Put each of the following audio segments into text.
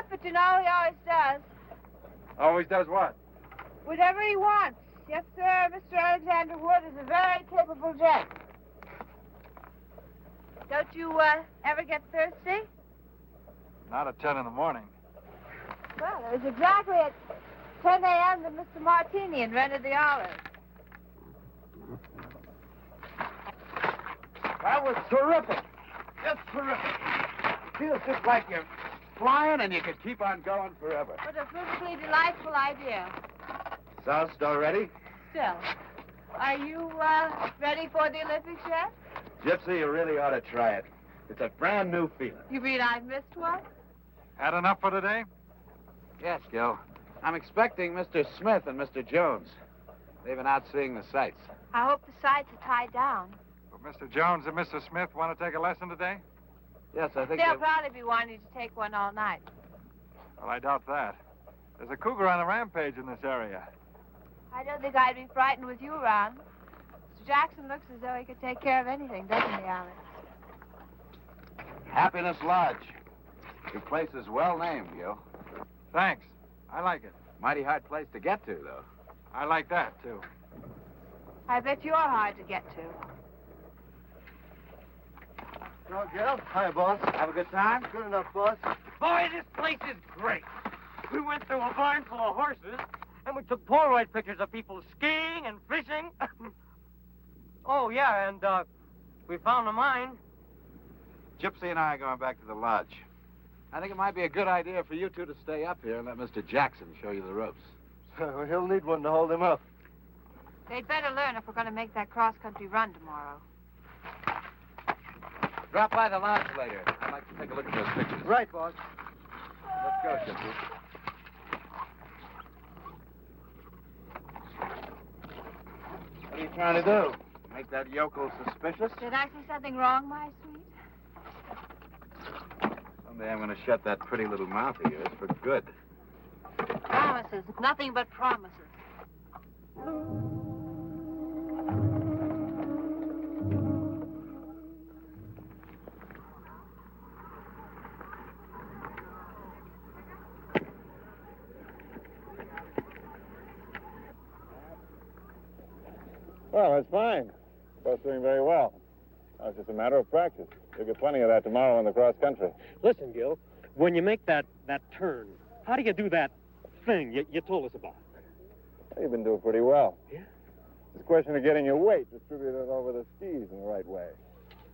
but you know, he always does. Always does what? Whatever he wants. Yes, sir, Mr. Alexander Wood is a very capable gent. Don't you, ever get thirsty? Not at 10 in the morning. Well, it was exactly at 10 a.m. that Mr. Martini invented the olive. That was terrific. Just terrific. It feels just like you're flying and you could keep on going forever. What a perfectly delightful idea. So, still ready? Still. Are you, ready for the Olympics yet? Gypsy, you really ought to try it. It's a brand new feeling. You mean I've missed one? Had enough for today? Yes, Gil. I'm expecting Mr. Smith and Mr. Jones. They've been out seeing the sights. I hope the sights are tied down. Will Mr. Jones and Mr. Smith want to take a lesson today? Yes, I think They'll probably be wanting to take one all night. Well, I doubt that. There's a cougar on a rampage in this area. I don't think I'd be frightened with you around. Mr. Jackson looks as though he could take care of anything, doesn't he, Alex? Happiness Lodge. Your place is well named, Gil. Thanks. I like it. Mighty hard place to get to, though. I like that, too. I bet you're hard to get to. Hello, Gil. Hi, boss. Have a good time? Good enough, boss. Boy, this place is great. We went through a barn full of horses, and we took Polaroid pictures of people skiing and fishing. Oh, yeah, and, we found a mine. Gypsy and I are going back to the lodge. I think it might be a good idea for you two to stay up here and let Mr. Jackson show you the ropes. He'll need one to hold him up. They'd better learn if we're going to make that cross-country run tomorrow. Drop by the lodge later. I'd like to take a look at those pictures. Right, boss. Let's go, Gypsy. What are you trying to do? Make that yokel suspicious? Did I say something wrong, my sweet? Someday I'm going to shut that pretty little mouth of yours for good. Promises. Nothing but promises. Well, that's fine. Both doing very well. Now, it's just a matter of practice. You'll get plenty of that tomorrow in the cross country. Listen, Gil, when you make that turn, how do you do that thing you told us about? You've been doing pretty well. Yeah? It's a question of getting your weight distributed over the skis in the right way.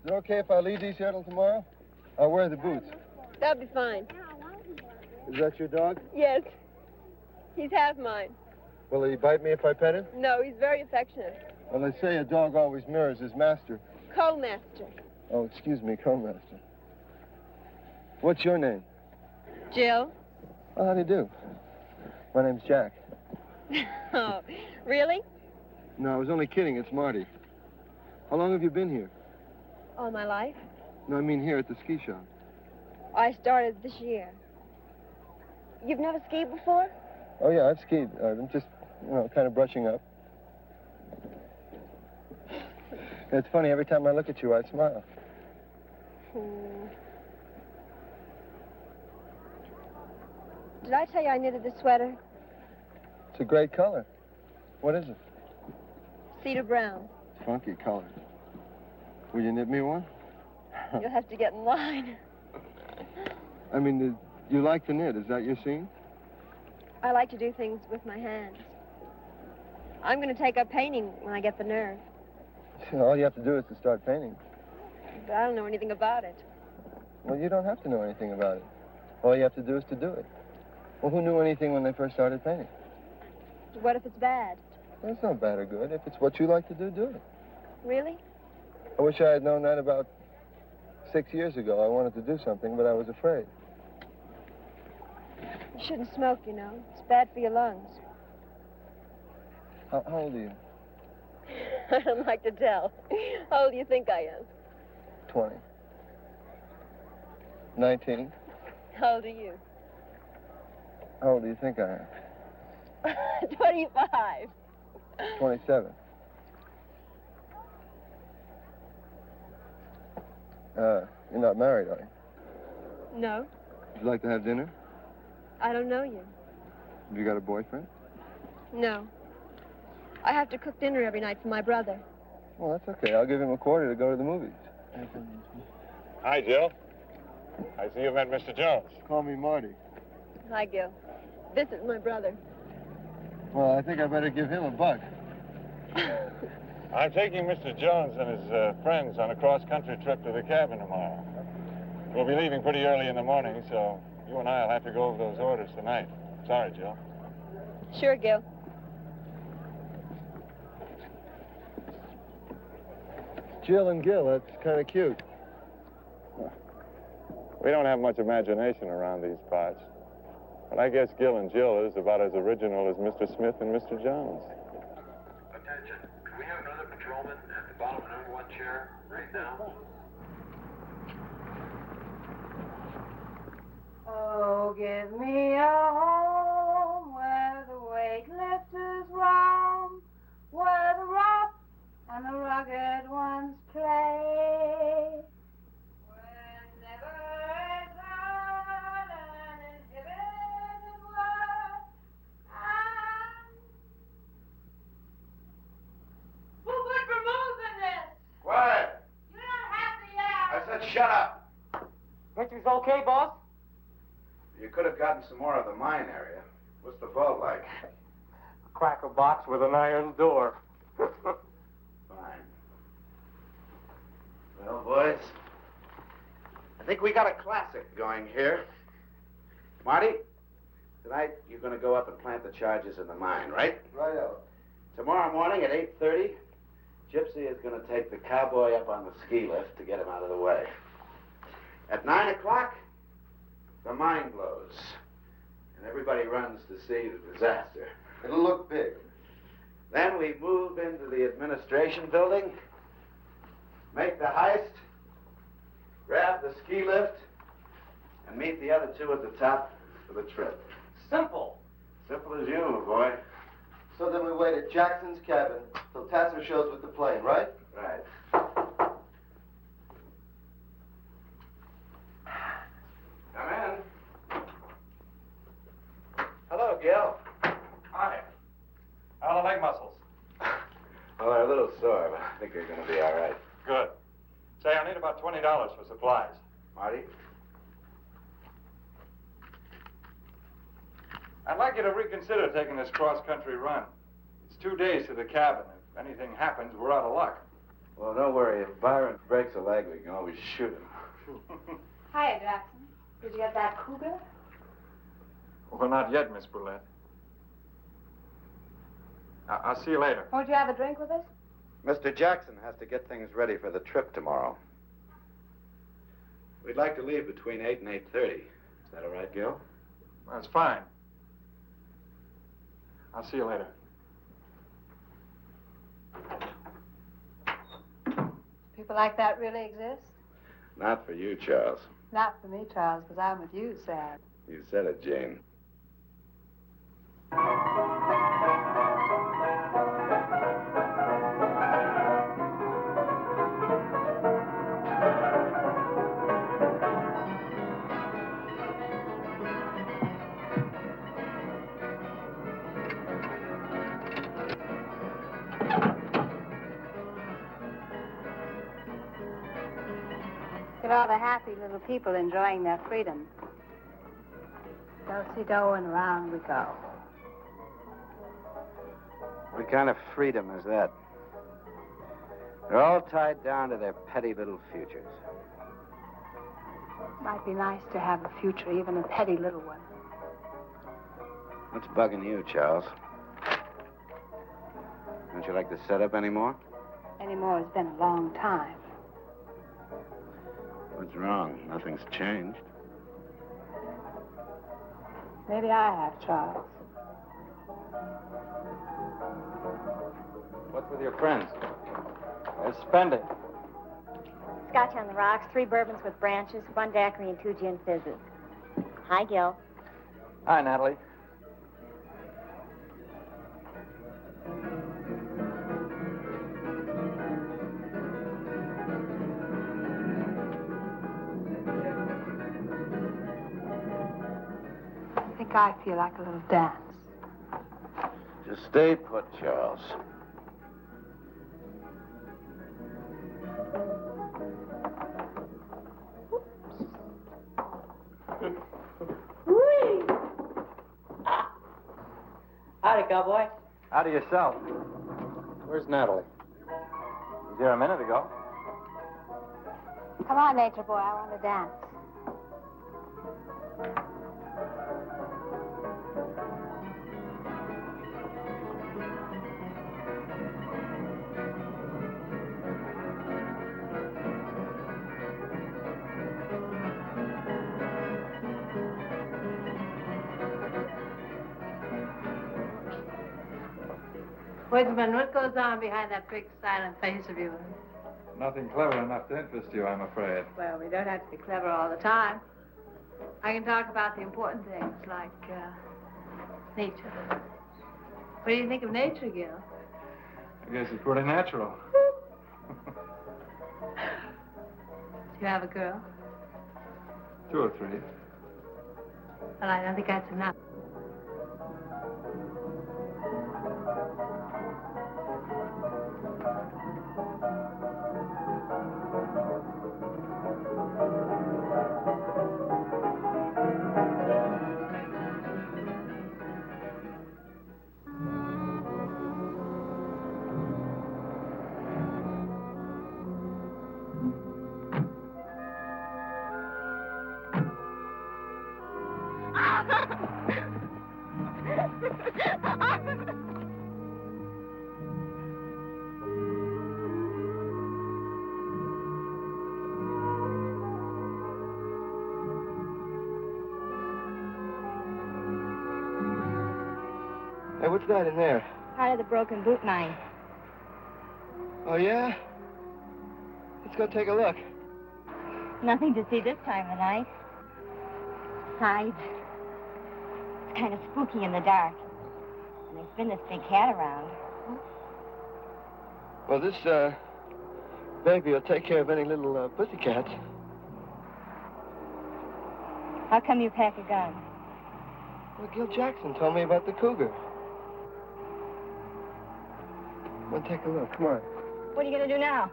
Is it okay if I leave these here till tomorrow? I'll wear the boots. That'll be fine. Is that your dog? Yes. He's half mine. Will he bite me if I pet him? No, he's very affectionate. Well, they say a dog always mirrors his master. Co-master. Oh, excuse me, co-master. What's your name? Jill. Oh, how do you do? My name's Jack. Oh, really? No, I was only kidding. It's Marty. How long have you been here? All my life. No, I mean here at the ski shop. I started this year. You've never skied before? Oh, yeah, I've skied. I'm just, kind of brushing up. It's funny, every time I look at you, I smile. Did I tell you I knitted this sweater? It's a great color. What is it? Cedar brown. Funky color. Will you knit me one? You'll have to get in line. I mean, you like to knit. Is that your scene? I like to do things with my hands. I'm going to take up painting when I get the nerve. All you have to do is to start painting. But I don't know anything about it. Well, you don't have to know anything about it. All you have to do is to do it. Well, who knew anything when they first started painting? What if it's bad? Well, it's not bad or good. If it's what you like to do, do it. Really? I wish I had known that about 6 years ago. I wanted to do something, but I was afraid. You shouldn't smoke, you know. It's bad for your lungs. How old are you? I don't like to tell. How old do you think I am? 20. 19. How old are you? How old do you think I am? 25. 27. You're not married, are you? No. Would you like to have dinner? I don't know you. Have you got a boyfriend? No. I have to cook dinner every night for my brother. Well, that's okay. I'll give him a quarter to go to the movies. Hi, Jill. I see you met Mr. Jones. Call me Marty. Hi, Gil. This is my brother. Well, I think I better give him a buck. I'm taking Mr. Jones and his friends on a cross-country trip to the cabin tomorrow. We'll be leaving pretty early in the morning, so you and I will have to go over those orders tonight. Sorry, Jill. Sure, Gil. Jill and Gil, that's kind of cute. We don't have much imagination around these parts. But I guess Gil and Jill is about as original as Mr. Smith and Mr. Jones. Attention. Can we have another patrolman at the bottom of number 1 chair right now? Oh, give me a home where the weightlifters roam, where the rough and the rugged ones play. Where never is heard an inhibited word, and who would remove in this? Quiet! You don't have to yell. I said shut up! Picture's okay, boss? You could have gotten some more of the mine area. What's the vault like? A cracker box with an iron door. Fine. Well, boys, I think we got a classic going here. Marty, tonight you're going to go up and plant the charges in the mine, right? Righto. Tomorrow morning at 8:30, Gypsy is going to take the cowboy up on the ski lift to get him out of the way. At 9 o'clock, the mine blows, and everybody runs to see the disaster. It'll look big. Then we move into the administration building, make the heist, grab the ski lift, and meet the other two at the top for the trip. Simple. Simple as you, boy. So then we wait at Jackson's cabin till Tasser shows with the plane, right? Right. Come in. Hello, Gil. Hi. How are the leg muscles? Well, they're a little sore, but I think they're going to be all right. Good. Say, I need about $20 for supplies. Marty? I'd like you to reconsider taking this cross-country run. It's 2 days to the cabin. If anything happens, we're out of luck. Well, don't worry. If Byron breaks a leg, we can always shoot him. Hiya, Jackson. Did you get that cougar? Well, not yet, Miss Brulette. I'll see you later. Won't you have a drink with us? Mr. Jackson has to get things ready for the trip tomorrow. We'd like to leave between 8 and 8:30. Is that all right, Gil? That's fine. I'll see you later. People like that really exist? Not for you, Charles. Not for me, Charles, because I'm with you, Sam. You said it, Jane. Look at all the happy little people enjoying their freedom. Do-si-do and around we go. What kind of freedom is that? They're all tied down to their petty little futures. Might be nice to have a future, even a petty little one. What's bugging you, Charles? Don't you like the setup anymore? Anymore has been a long time. What's wrong? Nothing's changed. Maybe I have, Charles. What's with your friends? They're spending. Scotch on the rocks, 3 bourbons with branches, 1 daiquiri, and 2 gin fizzes. Hi, Gil. Hi, Natalie. think I feel like a little dance. Just stay put, Charles. Howdy, cowboy. Howdy yourself. Where's Natalie? Was here a minute ago. Come on, nature boy, I want to dance. Woodsman, what goes on behind that big silent face of yours? Nothing clever enough to interest you, I'm afraid. Well, we don't have to be clever all the time. I can talk about the important things, like, nature. What do you think of nature, Gil? I guess it's pretty natural. Do you have a girl? 2 or 3. Well, I don't think that's enough. Hey, what's that in there? Part of the broken boot mine. Oh, yeah? Let's go take a look. Nothing to see this time of night. Besides, it's kind of spooky in the dark. And there's been this big cat around. Well, this, baby will take care of any little, pussycats. How come you pack a gun? Well, Gil Jackson told me about the cougar. Well, take a look. Come on. What are you going to do now?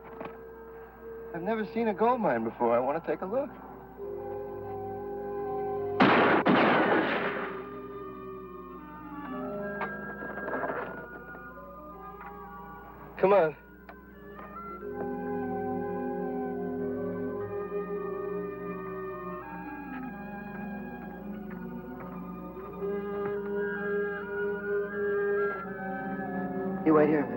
I've never seen a gold mine before. I want to take a look. Come on. You wait here a minute.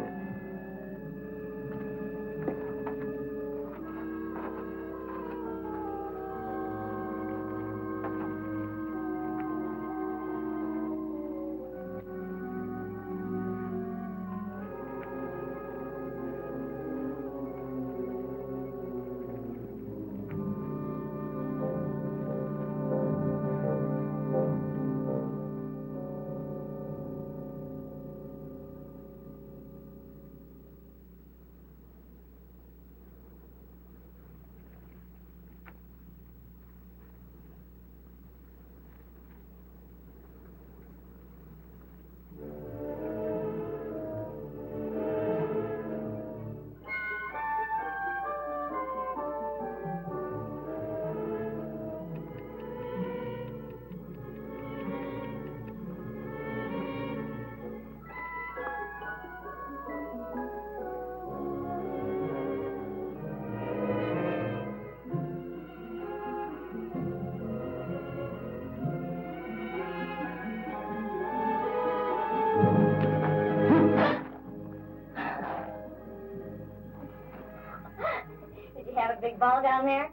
Big ball down there?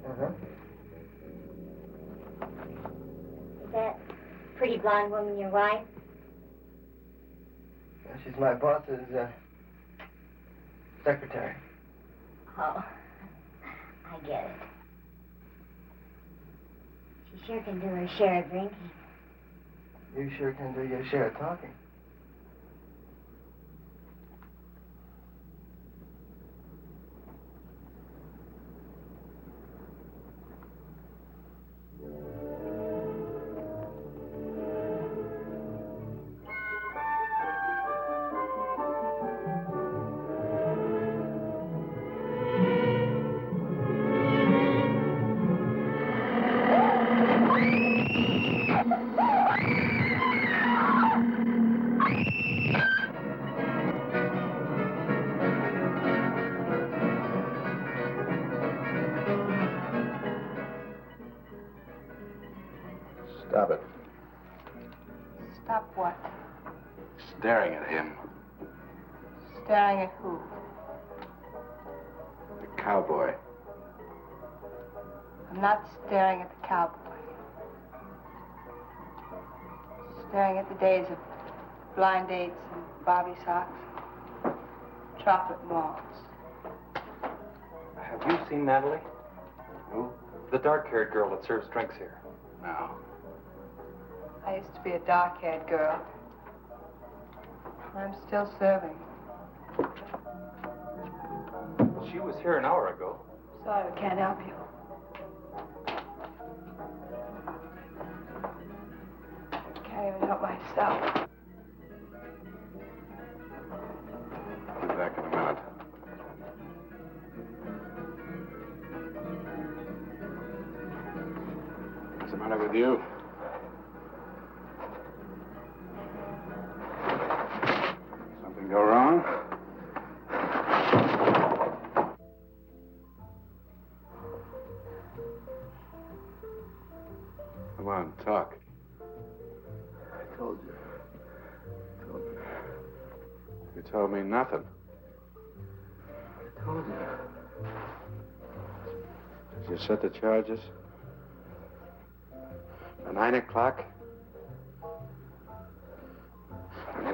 Uh-huh. Is that pretty blonde woman your wife? Yeah, she's my boss's, secretary. Oh, I get it. She sure can do her share of drinking. You sure can do your share of talking. Stop it. Stop what? Staring at him. Staring at who? The cowboy. I'm not staring at the cowboy. Staring at the days of blind dates and bobby socks, chocolate malls. Have you seen Natalie? Who? The dark-haired girl that serves drinks here. No. I used to be a dark-haired girl. I'm still serving. She was here an hour ago. Sorry, I can't help you. Can't even help myself. I'll be back in a minute. What's the matter with you? Something go wrong? Come on, talk. I told you. You told me nothing. I told you. Did you set the charges? At 9 o'clock?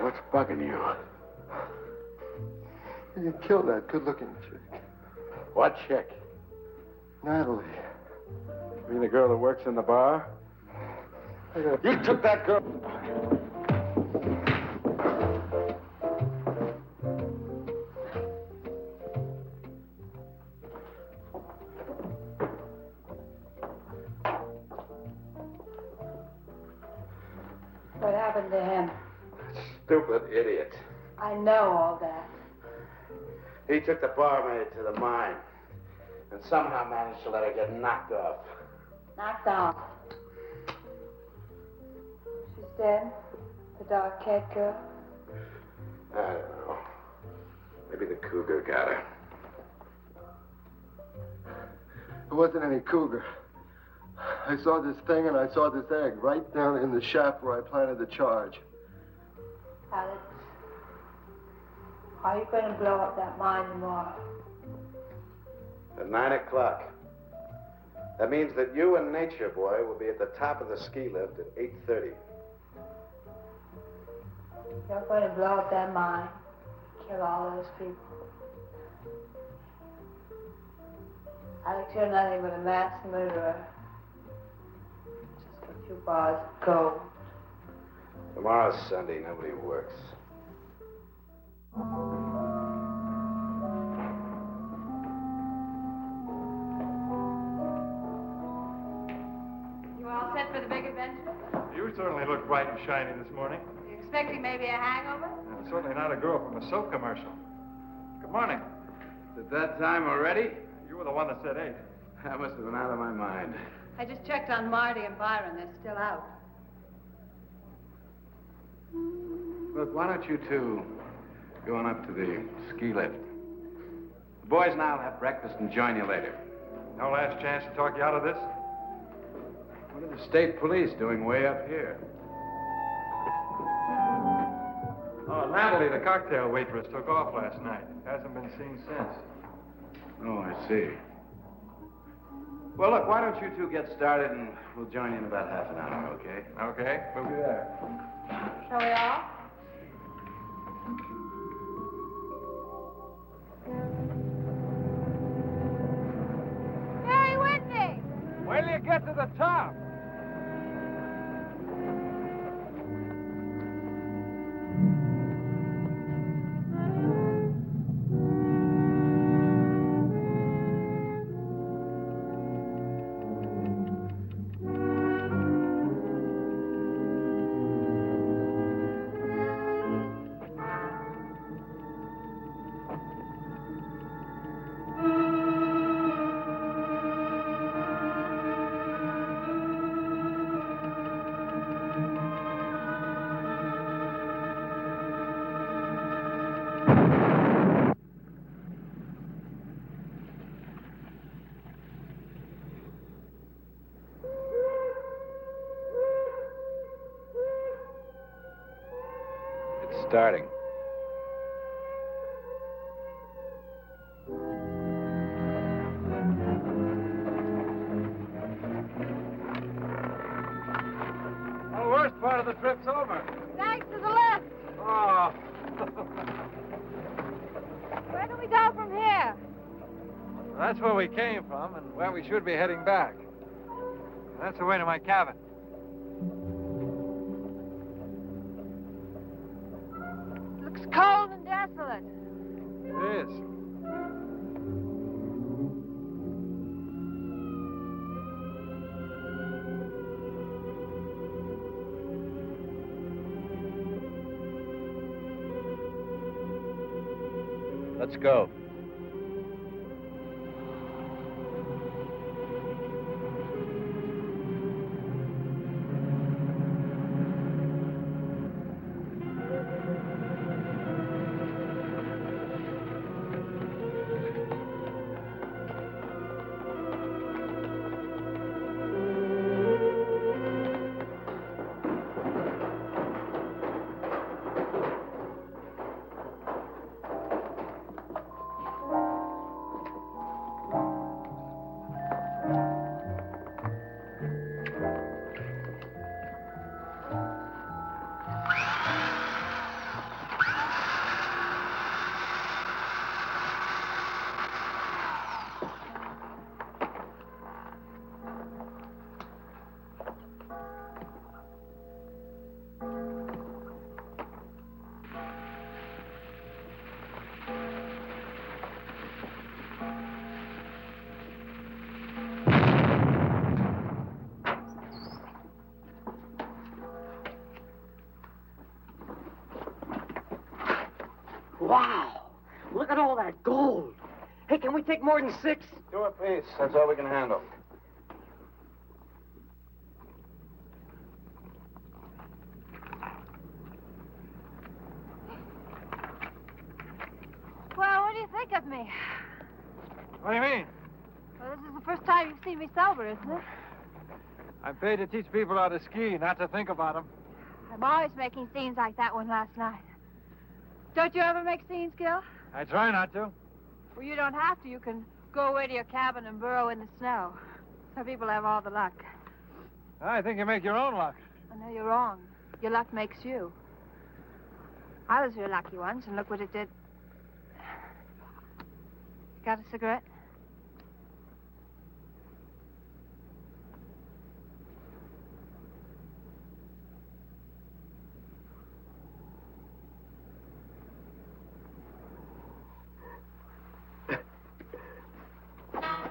What's bugging you? You killed that good-looking chick. What chick? Natalie. You mean the girl that works in the bar? You took that girl. What happened to him? Stupid idiot. I know all that. He took the barmaid to the mine and somehow managed to let her get knocked off. Knocked off. She's dead? The dark-haired girl? I don't know. Maybe the cougar got her. It wasn't any cougar. I saw this thing and I saw this egg right down in the shaft where I planted the charge. Alex, are you going to blow up that mine tomorrow? At 9 o'clock. That means that you and Nature Boy will be at the top of the ski lift at 8:30. You're going to blow up that mine, kill all those people. Alex, you're nothing but a mass murderer. Just a few bars of gold. Tomorrow's Sunday, nobody works. You all set for the big adventure? You certainly look bright and shiny this morning. You expecting maybe a hangover? Certainly not a girl from a soap commercial. Good morning. Is it that time already? You were the one that said 8. I must have been out of my mind. I just checked on Marty and Byron. They're still out. Look, why don't you two go on up to the ski lift? The boys and I'll have breakfast and join you later. No last chance to talk you out of this? What are the state police doing way up here? Oh, Natalie, the cocktail waitress, took off last night. Hasn't been seen since. Oh, I see. Well, look, why don't you two get started and we'll join you in about half an hour, okay? Okay, we'll be there. Shall we all? Stay with me! Wait till you get to the top. starting. The worst part of the trip's over. Thanks to the left. Oh. Where do we go from here? That's where we came from and where we should be heading back. That's the way to my cabin. Looks cold and desolate. It is. Let's go. Wow! Look at all that gold. Hey, can we take more than 6? 2 apiece. That's all we can handle. Well, what do you think of me? What do you mean? Well, this is the first time you've seen me sober, isn't it? I'm paid to teach people how to ski, not to think about them. I'm always making scenes like that one last night. Don't you ever make scenes, Gil? I try not to. Well, you don't have to. You can go away to your cabin and burrow in the snow. Some people have all the luck. I think you make your own luck. I know you're wrong. Your luck makes you. I was real lucky once, and look what it did. Got a cigarette?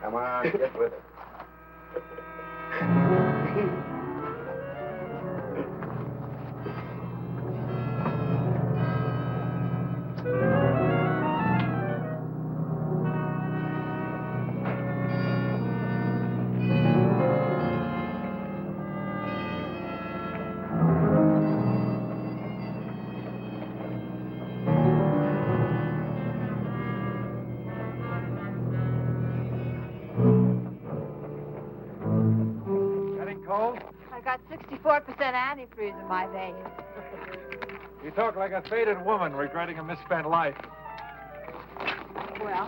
Come on, get with it. I got 64% antifreeze in my veins. You talk like a faded woman regretting a misspent life. Well,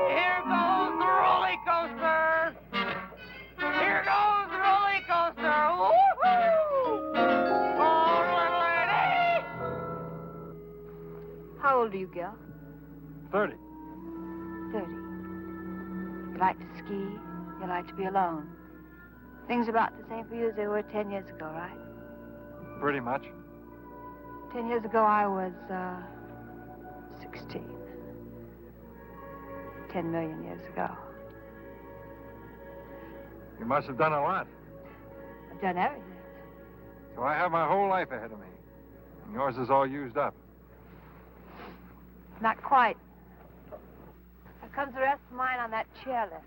Here goes the roller coaster! Here goes the roller coaster! Woohoo! Oh, little lady! how old are you, Gil? 30. 30. You like to ski. You like to be alone. Things are about the same for you as they were 10 years ago, right? Pretty much. 10 years ago, I was, 16. 10 million years ago. You must have done a lot. I've done everything. So I have my whole life ahead of me. And yours is all used up. Not quite. There comes the rest of mine on that chairlift.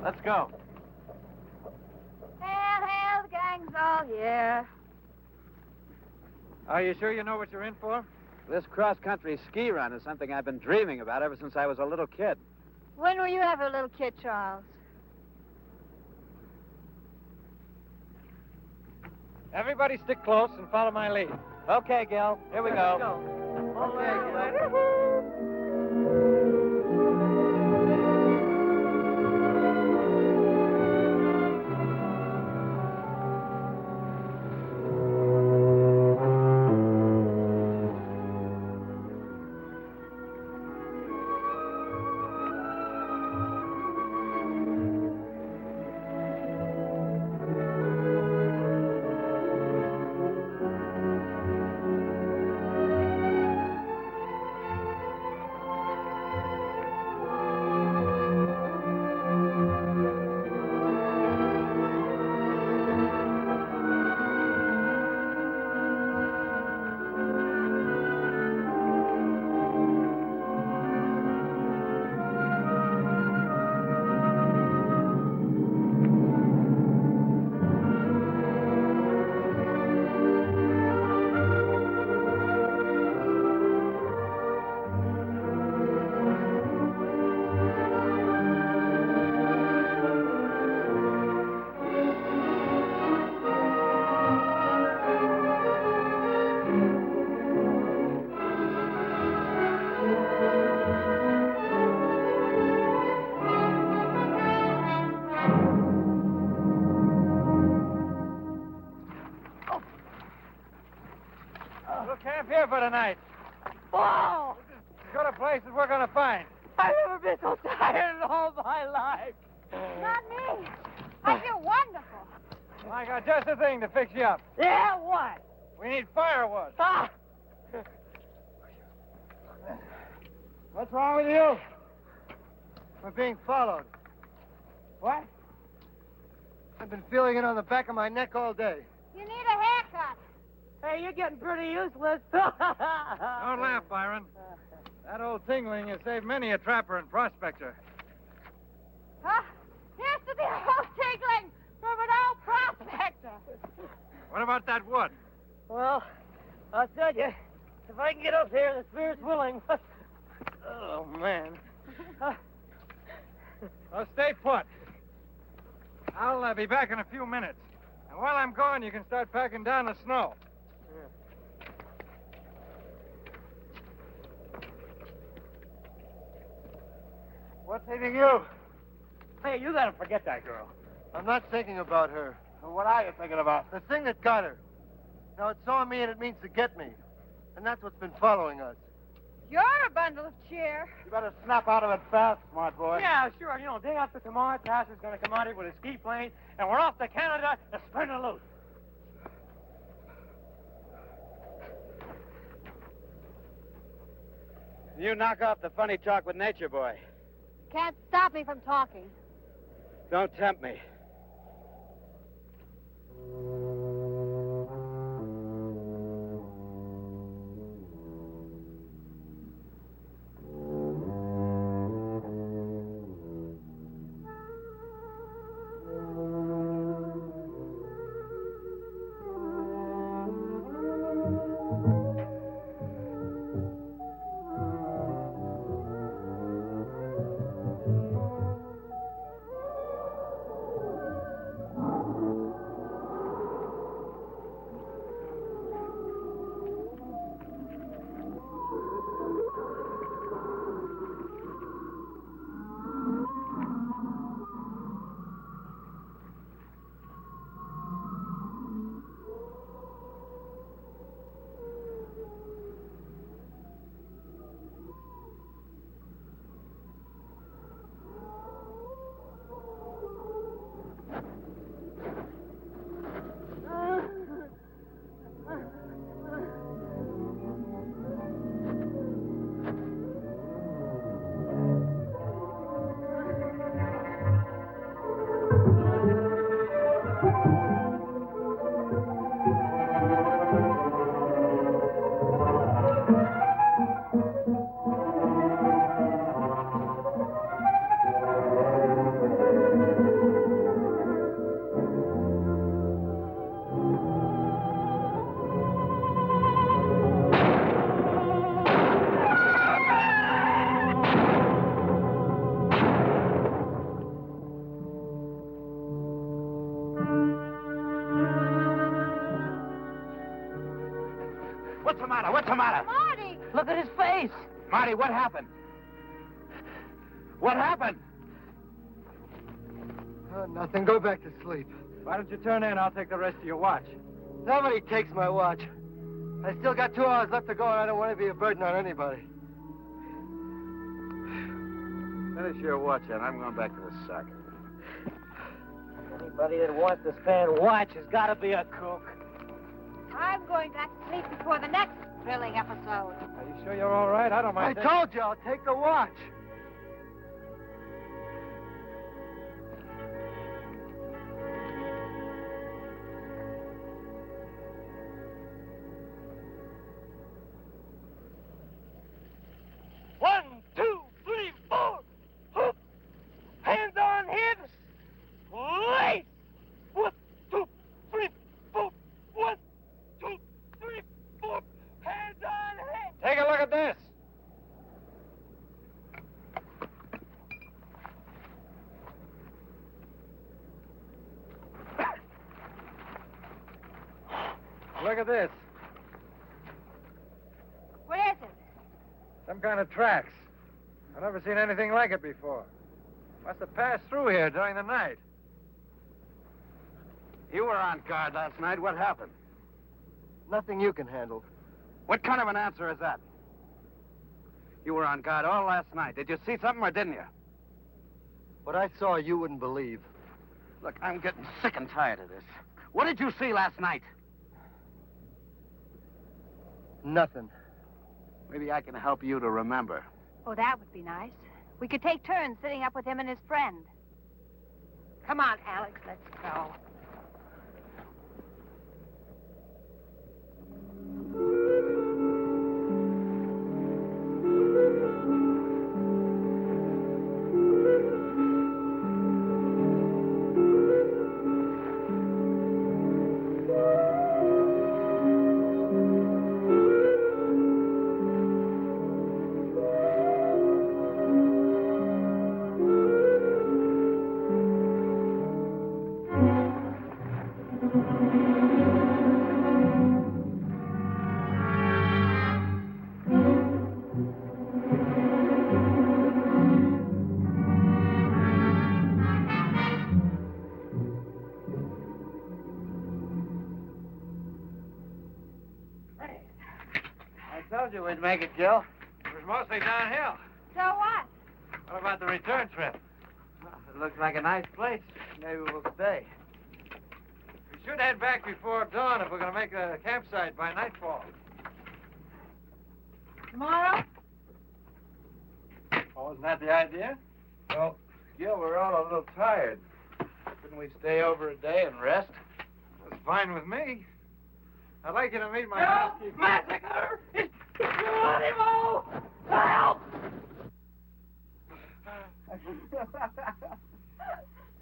Let's go. Hail, hail, the gang's all here. Are you sure you know what you're in for? This cross-country ski run is something I've been dreaming about ever since I was a little kid. When were you ever a little kid, Charles? Everybody stick close and follow my lead. Okay, Gil. Here we go. Okay, camp here for tonight. Whoa! As good a place as we're gonna find. I've never been so tired in all my life. Not me. I feel wonderful. Well, I got just the thing to fix you up. Yeah, what? We need firewood. Ah! What's wrong with you? We're being followed. What? I've been feeling it on the back of my neck all day. You need a haircut. Hey, you're getting pretty useless. Don't laugh, Byron. That old tingling has saved many a trapper and prospector. Huh? Here's to the old tinkling from an old prospector. What about that wood? Well, I'll tell you, if I can get up here, the spirit's willing. Oh, man. Well, stay put. I'll be back in a few minutes. And while I'm gone, you can start packing down the snow. What's eating you? Hey, you gotta forget that girl. I'm not thinking about her. What are you thinking about? The thing that got her. Now, it saw me and it means to get me. And that's what's been following us. You're a bundle of cheer. You better snap out of it fast, smart boy. Yeah, sure. You know, day after tomorrow, Carras is gonna come out here with a ski plane, and we're off to Canada to spin a loose. You knock off the funny talk with Nature Boy. Can't stop me from talking. Don't tempt me. What's the matter? What's the matter? Marty! Look at his face. Marty, what happened? What happened? Oh, nothing. Go back to sleep. Why don't you turn in? I'll take the rest of your watch. Nobody takes my watch. I still got 2 hours left to go, and I don't want to be a burden on anybody. Finish your watch, and I'm going back to the sack. Anybody that wants to stand watch has got to be a kook. I'm going back to sleep before the next thrilling episode. Are you sure you're all right? I don't mind. I told you I'll take the watch. One, two, three, four. Hoop. Hands on hips. Lace. 1, 2, 3, 4. 1, 2, 3, 4. Hands on hips. Take a look at this. Look at this. What is it? Some kind of tracks. I've never seen anything like it before. Must have passed through here during the night. You were on guard last night. What happened? Nothing you can handle. What kind of an answer is that? You were on guard all last night. Did you see something or didn't you? What I saw, you wouldn't believe. Look, I'm getting sick and tired of this. What did you see last night? Nothing. Maybe I can help you to remember. Oh, that would be nice. We could take turns sitting up with him and his friend. Come on, Alex, let's go. I told you we'd make it, Jill. It was mostly downhill. So what? What about the return trip? Well, it looks like a nice place. Maybe we'll stay. We should head back before dawn if we're going to make a campsite by nightfall. Tomorrow? Oh, isn't that the idea? Well, Gil, we're all a little tired. Couldn't we stay over a day and rest? That's fine with me. I'd like you to meet my housekeeper. Massacre! It's animal! Help!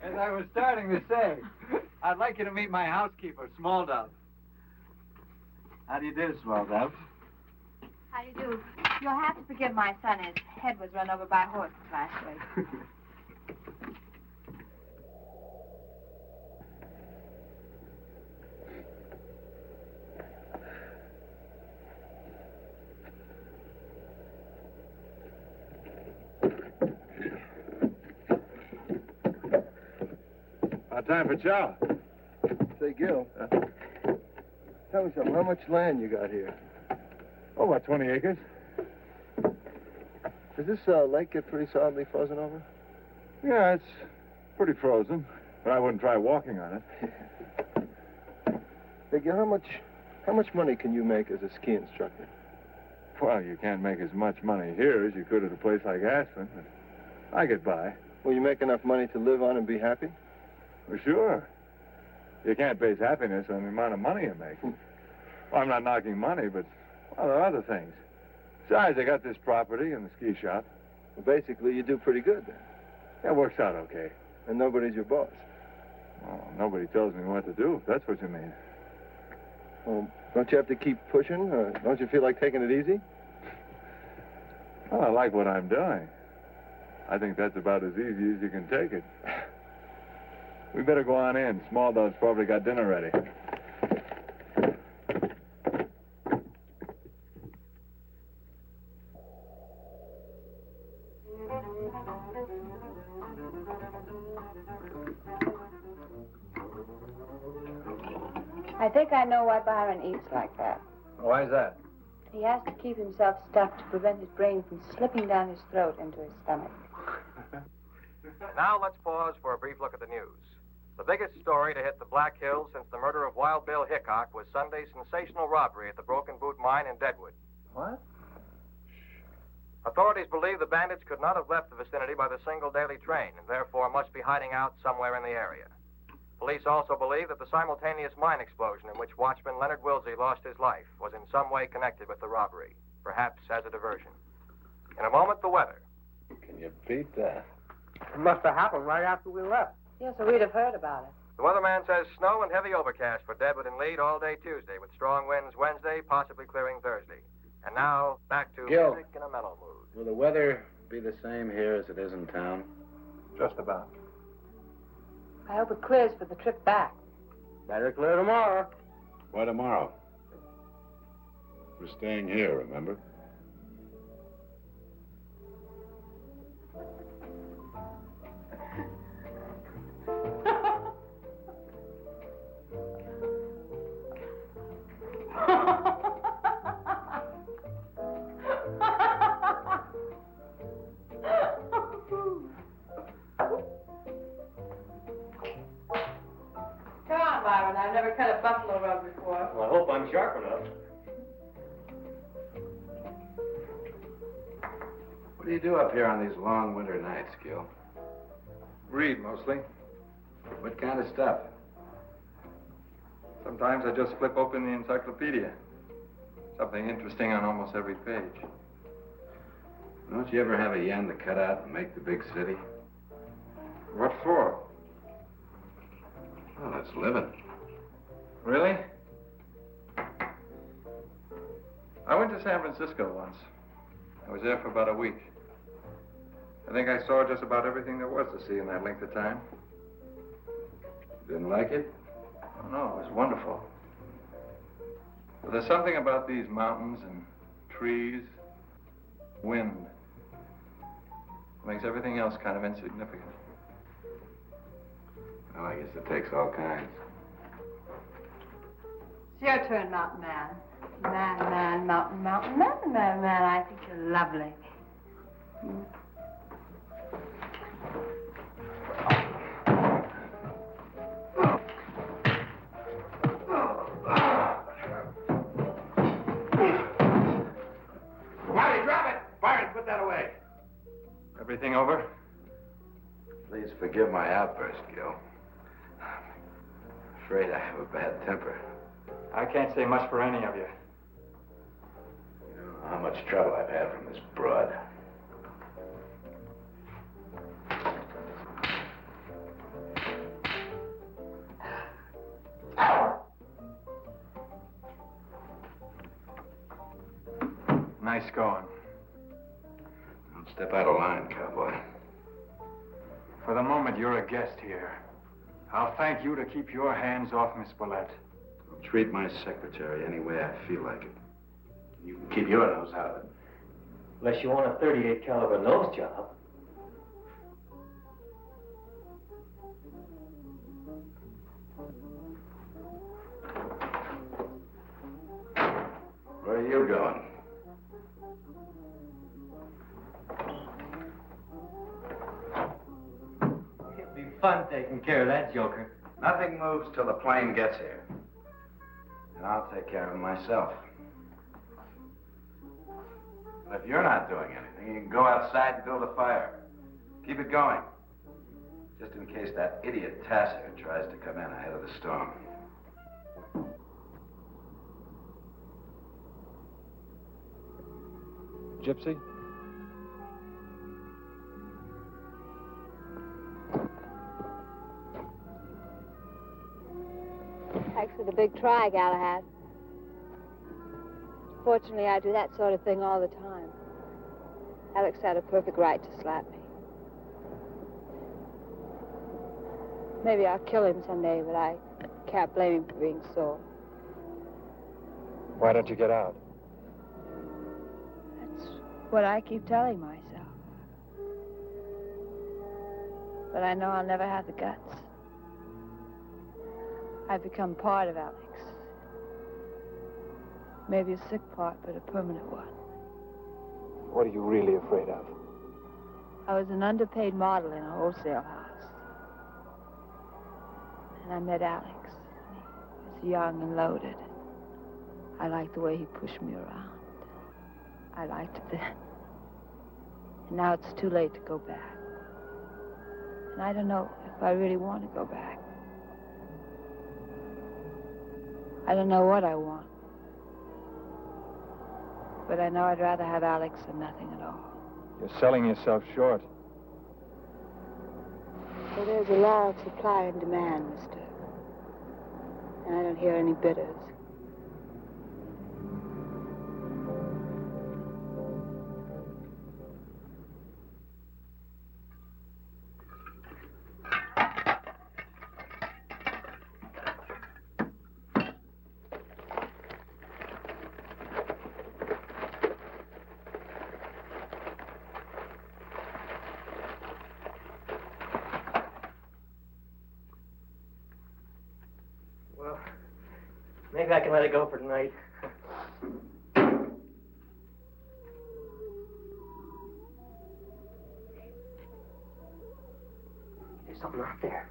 As I was starting to say, I'd like you to meet my housekeeper, Small Dove. How do you do, Small Dove? How do you do? You'll have to forgive my son. His head was run over by horses last week. Time for chow. Say, Gil, tell me something. How much land you got here? Oh, about 20 acres. Does this lake get pretty solidly frozen over? Yeah, it's pretty frozen, but I wouldn't try walking on it. Say, Gil, how much money can you make as a ski instructor? Well, you can't make as much money here as you could at a place like Aspen, but I get by. Will you make enough money to live on and be happy? Well, sure. You can't base happiness on the amount of money you make. Well, I'm not knocking money, but, well, there are other things. Besides, I got this property and the ski shop. Well, basically, you do pretty good, then. That works out okay. And nobody's your boss. Well, nobody tells me what to do, if that's what you mean. Well, don't you have to keep pushing? Don't you feel like taking it easy? Well, I like what I'm doing. I think that's about as easy as you can take it. We better go on in. Small Dove's probably got dinner ready. I think I know why Byron eats like that. Why is that? He has to keep himself stuffed to prevent his brain from slipping down his throat into his stomach. Now let's pause for a brief look at the news. The biggest story to hit the Black Hills since the murder of Wild Bill Hickok was Sunday's sensational robbery at the Broken Boot Mine in Deadwood. What? Authorities believe the bandits could not have left the vicinity by the single daily train and therefore must be hiding out somewhere in the area. Police also believe that the simultaneous mine explosion in which watchman Leonard Wilsey lost his life was in some way connected with the robbery, perhaps as a diversion. In a moment, the weather. Can you beat that? It must have happened right after we left. Yes, so we'd have heard about it. The weatherman says snow and heavy overcast for Deadwood and Lead all day Tuesday, with strong winds Wednesday, possibly clearing Thursday. And now, back to Gil. music in a mellow mood. Will the weather be the same here as it is in town? Just about. I hope it clears for the trip back. Better clear tomorrow. Why tomorrow? We're staying here, remember? Come on, Byron. I've never cut a buffalo rug before. Well, I hope I'm sharp enough. What do you do up here on these long winter nights, Gil? Read, mostly. What kind of stuff? Sometimes I just flip open the encyclopedia. Something interesting on almost every page. Don't you ever have a yen to cut out and make the big city? What for? Well, it's living. Really? I went to San Francisco once. I was there for about a week. I think I saw just about everything there was to see in that length of time. Didn't like it? Oh, no, it was wonderful. But there's something about these mountains and trees, wind, that makes everything else kind of insignificant. Well, I guess it takes all kinds. It's your turn, Mountain Man. Man, mountain, man. I think you're lovely. Marty, drop it! Byron, put that away. Everything over? Please forgive my outburst, Gil. I'm afraid I have a bad temper. I can't say much for any of you. You don't know how much trouble I've had from this broad. Nice going. Don't step out of line, cowboy. For the moment, you're a guest here. I'll thank you to keep your hands off Miss Willette. I'll treat my secretary any way I feel like it. You can keep your nose out of it. Unless you want a 38 caliber nose job. Where are you going? It'll be fun taking care of that joker. Nothing moves till the plane gets here. And I'll take care of him myself. But if you're not doing anything, you can go outside and build a fire. Keep it going. Just in case that idiot Tasser tries to come in ahead of the storm. Gypsy? Thanks for the big try, Galahad. Fortunately, I do that sort of thing all the time. Alex had a perfect right to slap me. Maybe I'll kill him someday, but I can't blame him for being sore. Why don't you get out? That's what I keep telling myself. But I know I'll never have the guts. I've become part of Alex. Maybe a sick part, but a permanent one. What are you really afraid of? I was an underpaid model in a wholesale house. And I met Alex. He was young and loaded. I liked the way he pushed me around. I liked it then. And now it's too late to go back. And I don't know if I really want to go back. I don't know what I want. But I know I'd rather have Alex than nothing at all. You're selling yourself short. Well, there's a law of supply and demand, mister. And I don't hear any bidders. Maybe I can let it go for tonight. There's something out there.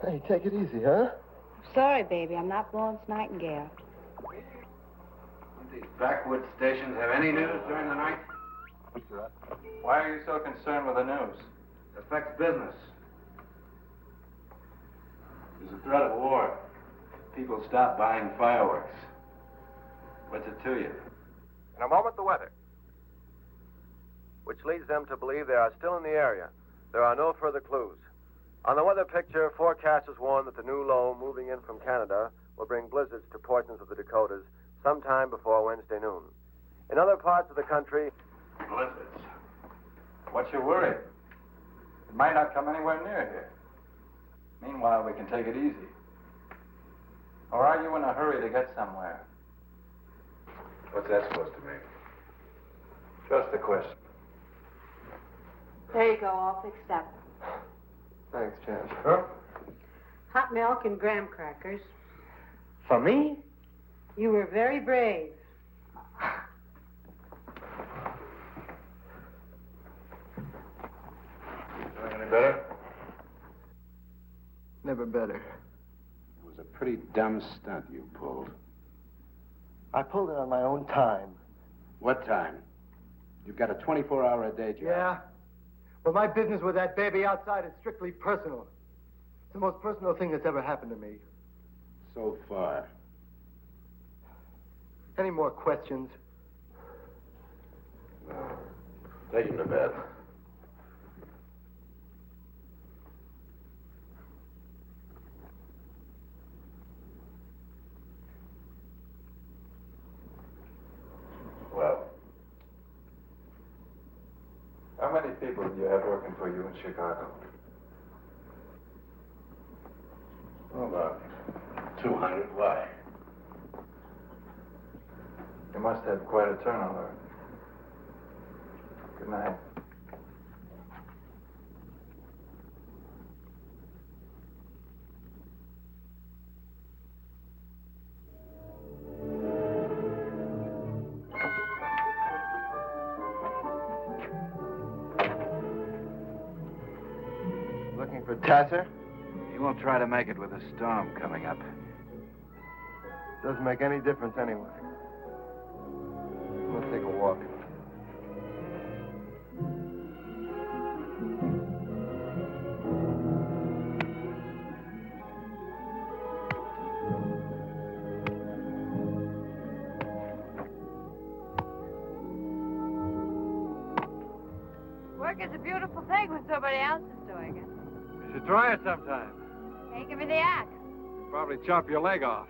Hey, take it easy, huh? Sorry, baby. I'm not Florence Nightingale. Don't these backwoods stations have any news during the night? Why are you so concerned with the news? It affects business. There's a threat of war. People stop buying fireworks. What's it to you? In a moment, the weather, which leads them to believe they are still in the area. There are no further clues. On the weather picture, forecasters warn that the new low moving in from Canada will bring blizzards to portions of the Dakotas sometime before Wednesday noon. In other parts of the country, Blizzards. What's your worry? It might not come anywhere near here. Meanwhile, we can take it easy. Or are you in a hurry to get somewhere? What's that supposed to mean? Just a question. There you go, all fixed up. Thanks, Jan. Huh? Hot milk and graham crackers. For me? You were very brave. Doing any better? Never better. It was a pretty dumb stunt you pulled. I pulled it on my own time. What time? You've got a 24-hour-a-day job. Yeah? Well, my business with that baby outside is strictly personal. It's the most personal thing that's ever happened to me. So far. Any more questions? Take him to bed. Well, how many people do you have working for you in Chicago? Oh, about 200. Why? You must have quite a turnover. Good night. Looking for Tasser? You won't try to make it with a storm coming up. Doesn't make any difference anyway. We'll take a walk. Work is a beautiful thing when somebody else is doing it. You should try it sometime. Hey, give me the axe. Probably chop your leg off.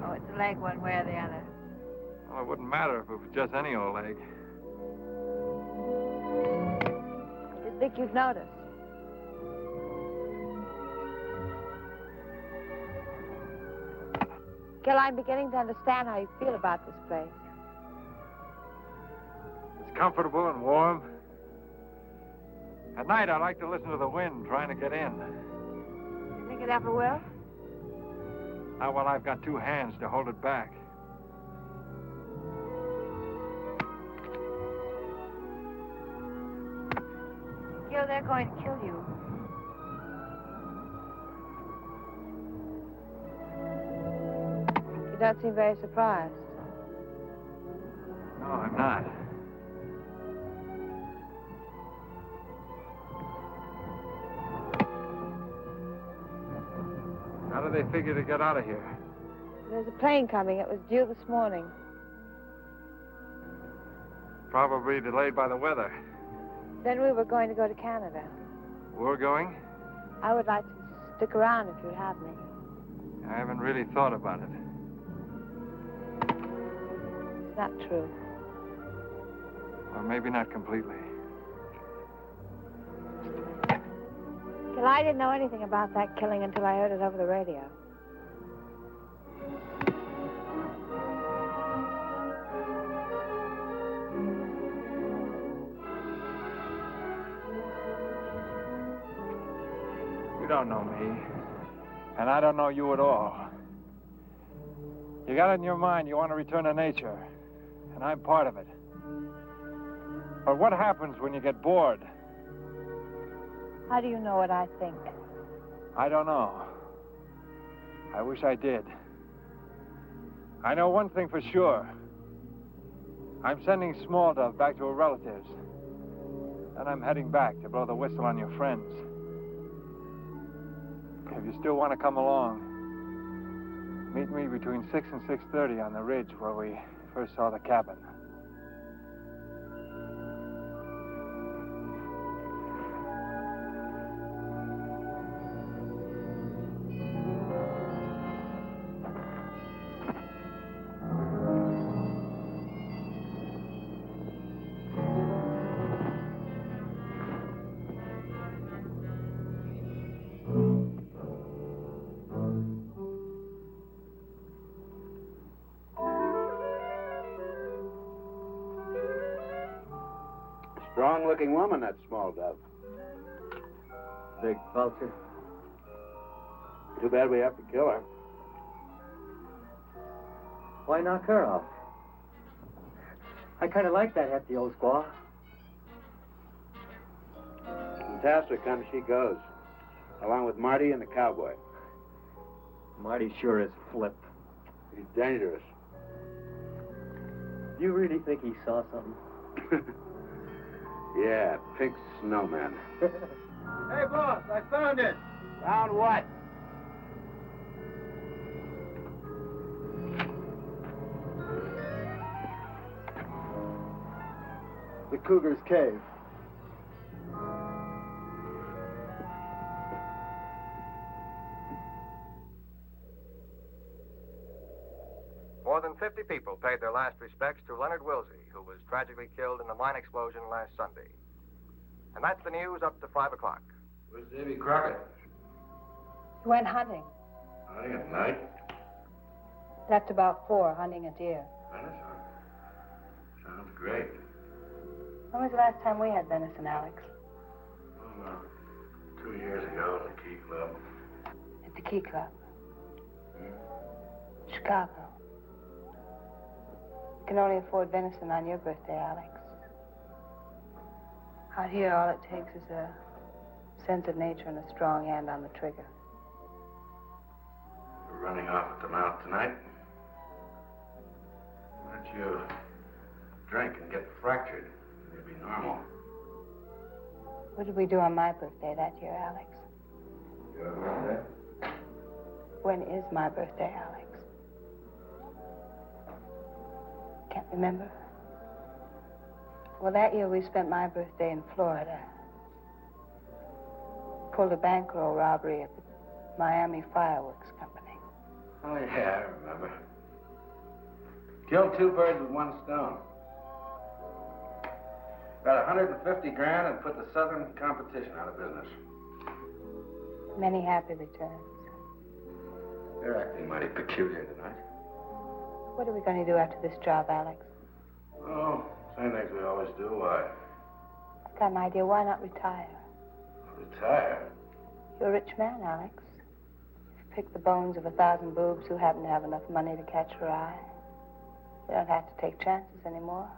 Oh, it's a leg one way or the other. Well, it wouldn't matter if it was just any old leg. I didn't think you'd notice. Gil, I'm beginning to understand how you feel about this place. It's comfortable and warm. At night, I like to listen to the wind trying to get in. You think it ever will? Not while I've got two hands to hold it back. Gil, they're going to kill you. You don't seem very surprised. No, I'm not. How do they figure to get out of here? There's a plane coming. It was due this morning. Probably delayed by the weather. Then we were going to go to Canada. We're going? I would like to stick around if you'd have me. I haven't really thought about it. It's not true. Or maybe not completely. Gil, I didn't know anything about that killing until I heard it over the radio. You don't know me. And I don't know you at all. You got it in your mind you want to return to nature. And I'm part of it. But what happens when you get bored? How do you know what I think? I don't know. I wish I did. I know one thing for sure. I'm sending Small Dove back to her relatives. And I'm heading back to blow the whistle on your friends. If you still want to come along, meet me between 6 and 6:30 on the ridge where we first saw the cabin. Strong-looking woman, that Small Dove. Big vulture. Too bad we have to kill her. Why knock her off? I kind of like that hefty old squaw. Fantastic, kind of she goes. Along with Marty and the cowboy. Marty sure is flip. He's dangerous. Do you really think he saw something? Yeah, pink snowman. Hey, boss, I found it. Found what? The Cougar's Cave. More than 50 people paid their last respects to Leonard Wilsey, who was tragically killed in the mine explosion last Sunday. And that's the news up to 5 o'clock. Where's Davy Crockett? He went hunting. Hunting at night? Left about 4, hunting a deer. Venison? Sounds great. When was the last time we had venison, Alex? Oh, about 2 years ago at the Key Club. At the Key Club. Chicago. You can only afford venison on your birthday, Alex. Out here, all it takes is a Sense of nature and a strong hand on the trigger. You're running off at the mouth tonight. Why don't you drink and get fractured? You'll be normal. What did we do on my birthday that year, Alex? Your birthday? When is my birthday, Alex? Can't remember. Well, that year we spent my birthday in Florida. Pulled a bankroll robbery at the Miami Fireworks Company. Oh, yeah, I remember. Killed 2 birds with 1 stone. Got 150 grand and put the Southern competition out of business. Many happy returns. You're acting mighty peculiar tonight. What are we going to do after this job, Alex? Oh, same things we always do. Why? I've got an idea. Why not retire? Retire? You're a rich man, Alex. You've picked the bones of 1,000 boobs who happen to have enough money to catch your eye. You don't have to take chances anymore.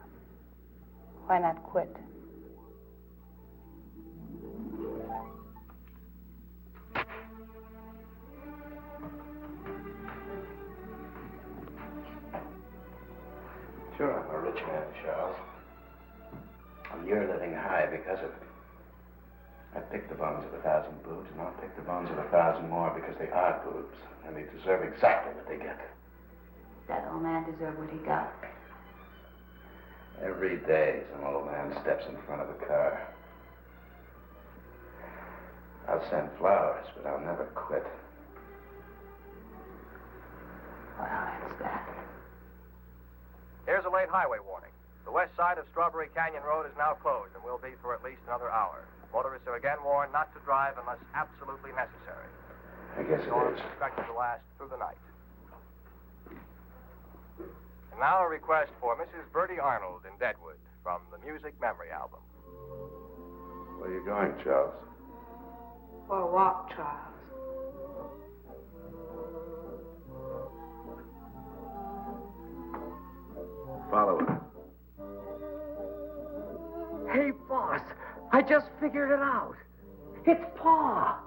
Why not quit? Sure, I'm a rich man, Charles. And you're living high because of it. I picked the bones of 1,000 boobs, and I'll pick the bones of 1,000 more because they are boobs, and they deserve exactly what they get. That old man deserved what he got. Every day, some old man steps in front of a car. I'll send flowers, but I'll never quit. Well, that's that. Here's a late highway warning. The west side of Strawberry Canyon Road is now closed and will be for at least another hour. Motorists are again warned not to drive unless absolutely necessary. I guess it Storm is. is expected to last through the night. And now a request for Mrs. Bertie Arnold in Deadwood from the Music Memory Album. Where are you going, Charles? For a walk, Charles. Follow it. Hey, boss, I just figured it out. It's Pa.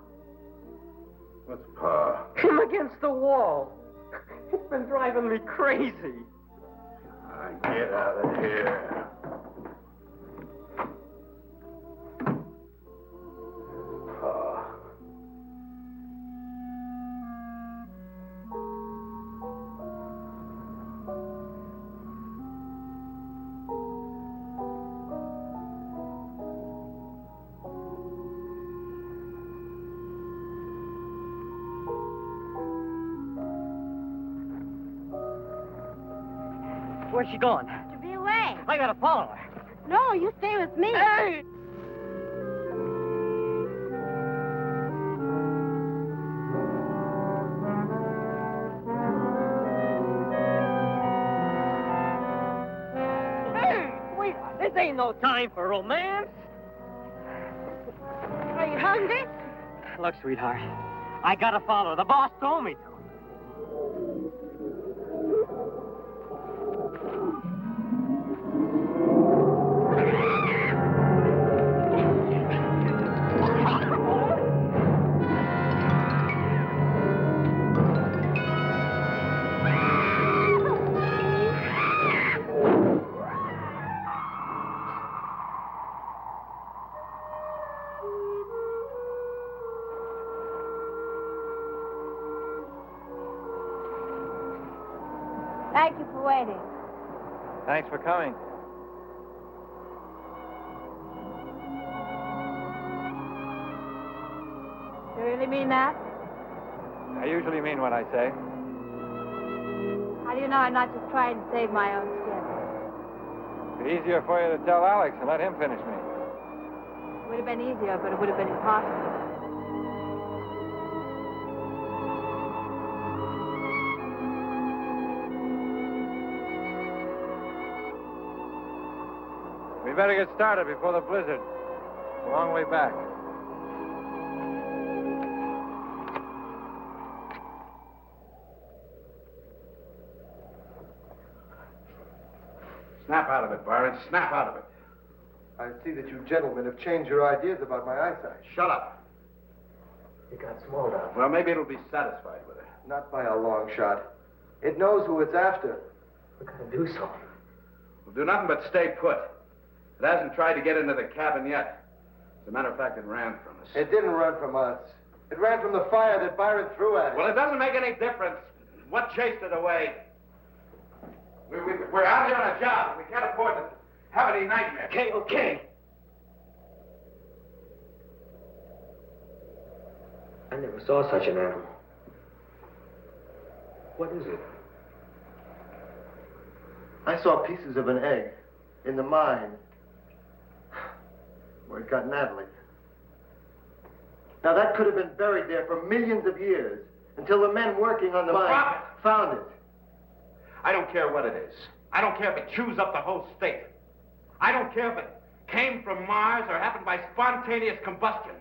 What's Pa? Him against the wall. It's been driving me crazy. Get out of here. Pa. Where's she going? To be away. I gotta follow her. No, you stay with me. Hey! Hey, wait, this ain't no time for romance. Are you hungry? Look, sweetheart, I gotta follow her. The boss told me to. Thank you for waiting. Thanks for coming. You really mean that? I usually mean what I say. How do you know I'm not just trying to save my own skin? It'd be easier for you to tell Alex and let him finish me. It would have been easier, but it would have been impossible. We better get started before the blizzard. It's a long way back. Snap out of it, Byron. Snap out of it. I see that you gentlemen have changed your ideas about my eyesight. Shut up. It got small down. Well, maybe it'll be satisfied with it. Not by a long shot. It knows who it's after. We gotta do something. We'll do nothing but stay put. It hasn't tried to get into the cabin yet. As a matter of fact, it ran from us. It didn't run from us. It ran from the fire that Byron threw at it. Well, it doesn't make any difference what chased it away. We're out here on a job. We can't afford to have any nightmares. Okay, okay. I never saw such an animal. What is it? I saw pieces of an egg in the mine where it got Natalie. Now, that could have been buried there for millions of years until the men working on the mine found it. I don't care what it is. I don't care if it chews up the whole state. I don't care if it came from Mars or happened by spontaneous combustion.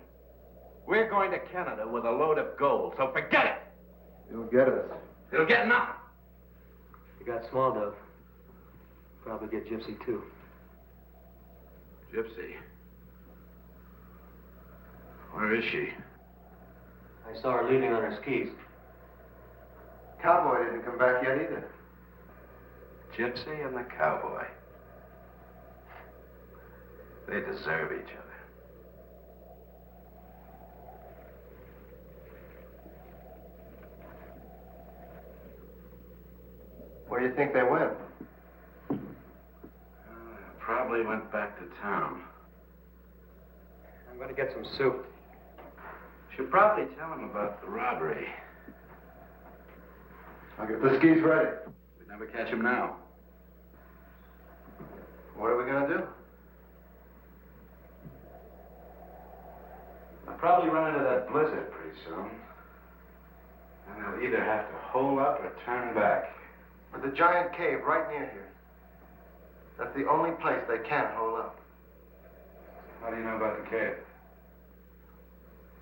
We're going to Canada with a load of gold, so forget it. It'll get us. It'll get nothing. You got small dove. Probably get Gypsy, too. Gypsy? Where is she? I saw her leaving on her skis. Cowboy didn't come back yet either. Gypsy and the cowboy. They deserve each other. Where do you think they went? Probably went back to town. I'm going to get some soup. Should probably tell him about the robbery. I'll get the skis ready. We'd never catch him now. What are we going to do? I'll probably run into that blizzard pretty soon. And they'll either have to hole up or turn back. There's a giant cave right near here. That's the only place they can't hole up. How do you know about the cave?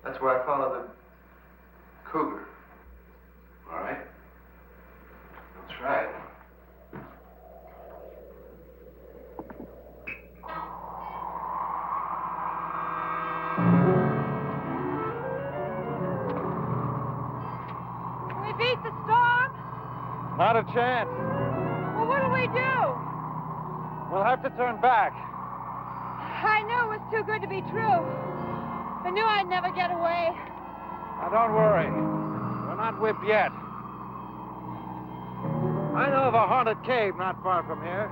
That's where I followed the cougar. All right. I'll try it. We beat the storm? Not a chance. Well, what'll we do? We'll have to turn back. I knew it was too good to be true. I knew I'd never get away. Now, don't worry. We're not whipped yet. I know of a haunted cave not far from here.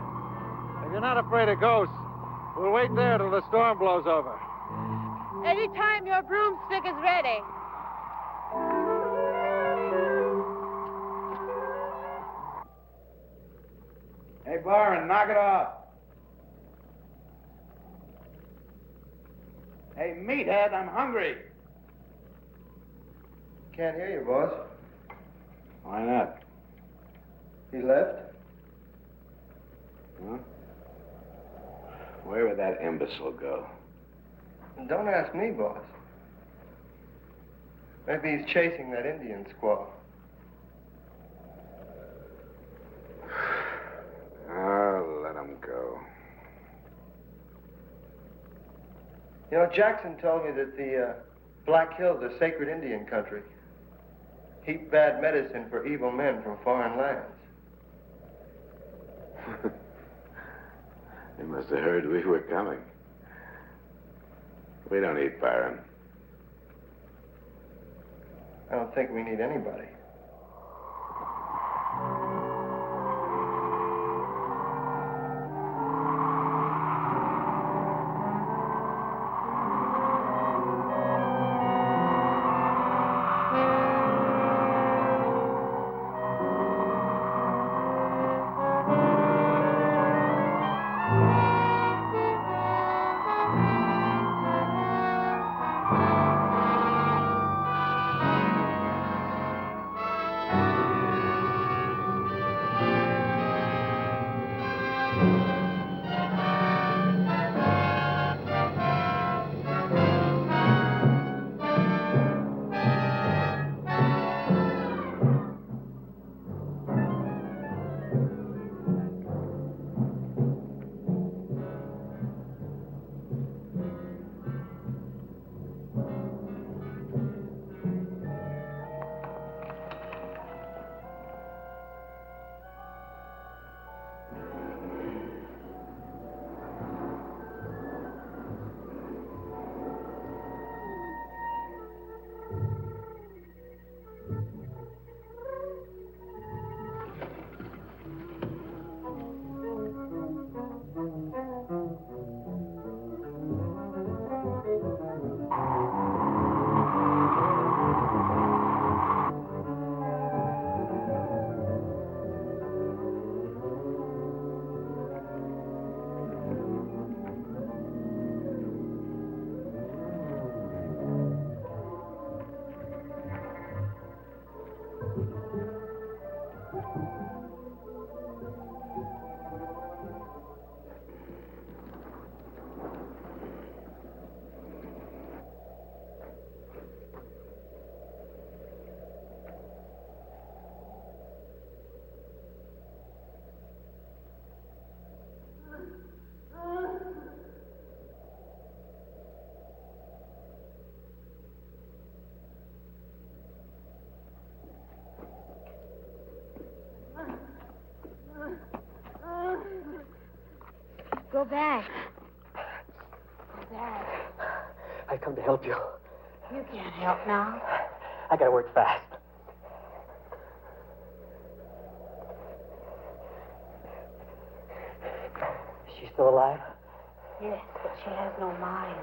If you're not afraid of ghosts, we'll wait there till the storm blows over. Anytime your broomstick is ready. Hey, Byron, knock it off. Hey, meathead, I'm hungry. Can't hear you, boss. Why not? He left? Huh? Where would that imbecile go? Don't ask me, boss. Maybe he's chasing that Indian squaw. Oh, let him go. You know, Jackson told me that the Black Hills are sacred Indian country. Heap bad medicine for evil men from foreign lands. They must have heard we were coming. We don't need Byron. I don't think we need anybody. Go back. Go back. I come to help you. You can't help now. I gotta work fast. Is she still alive? Yes, but she has no mind.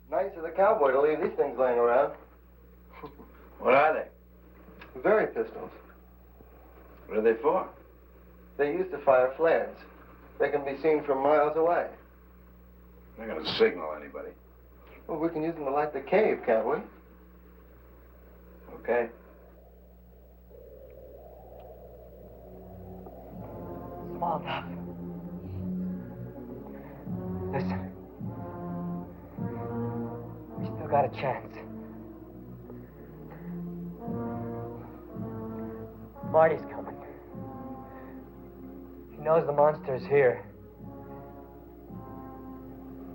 Nice of the cowboy to leave these things laying around. What are they? Very pistols. What are they for? They used to fire flares. They can be seen from miles away. They're going to signal anybody. Well, we can use them to light the cave, can't we? Okay. Small enough. Listen. We still got a chance. Marty's coming. He knows the monster's here.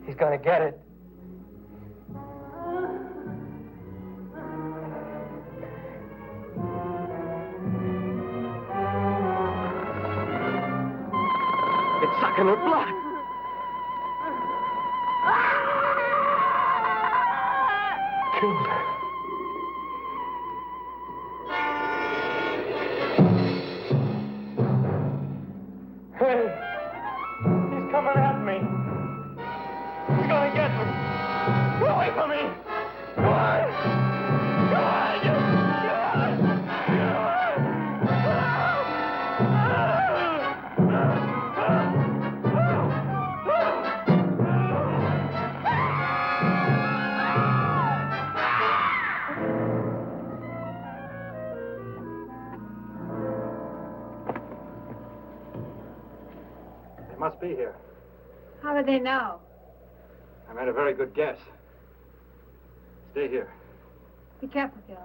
He's gonna get it. It's sucking her blood. Kill her. Hey, he's coming at me. He's gonna get me. Get away from me. Come on. Come on. Get on. They must be here. How do they know? I made a very good guess. Stay here. Be careful, Gilly.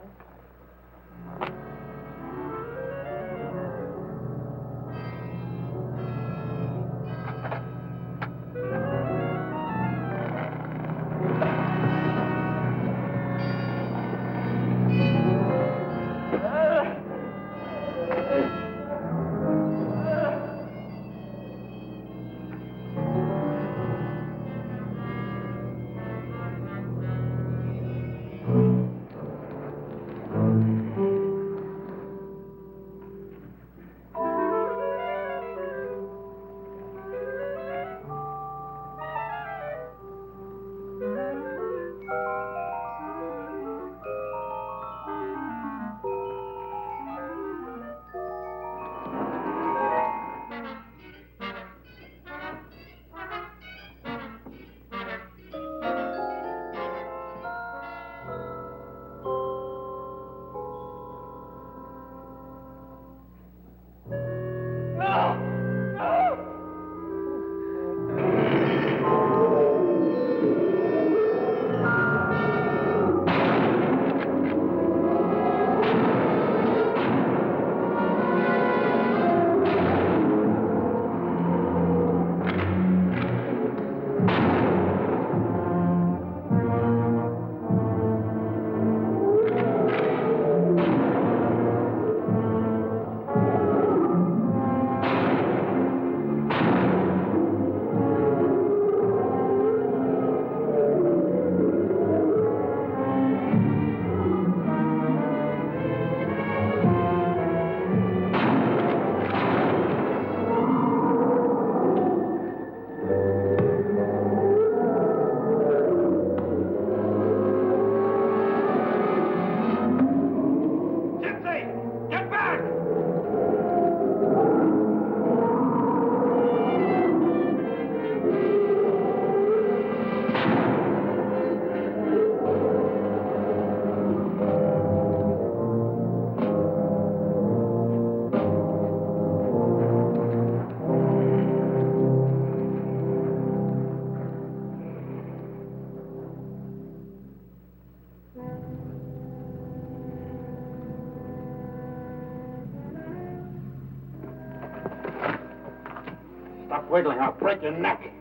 Stop wiggling, I'll break your neck.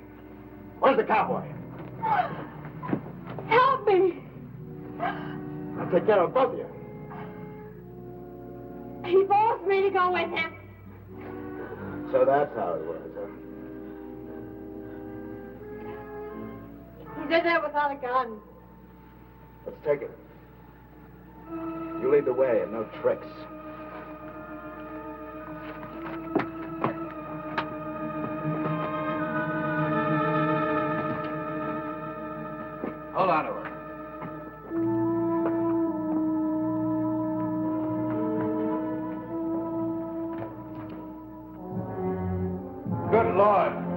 Where's the cowboy? me. I'll take care of both of you. He forced me to go with him. So that's how it was, huh? He did that without a gun. Let's take it. You lead the way and no tricks. Hold on to her. Good Lord.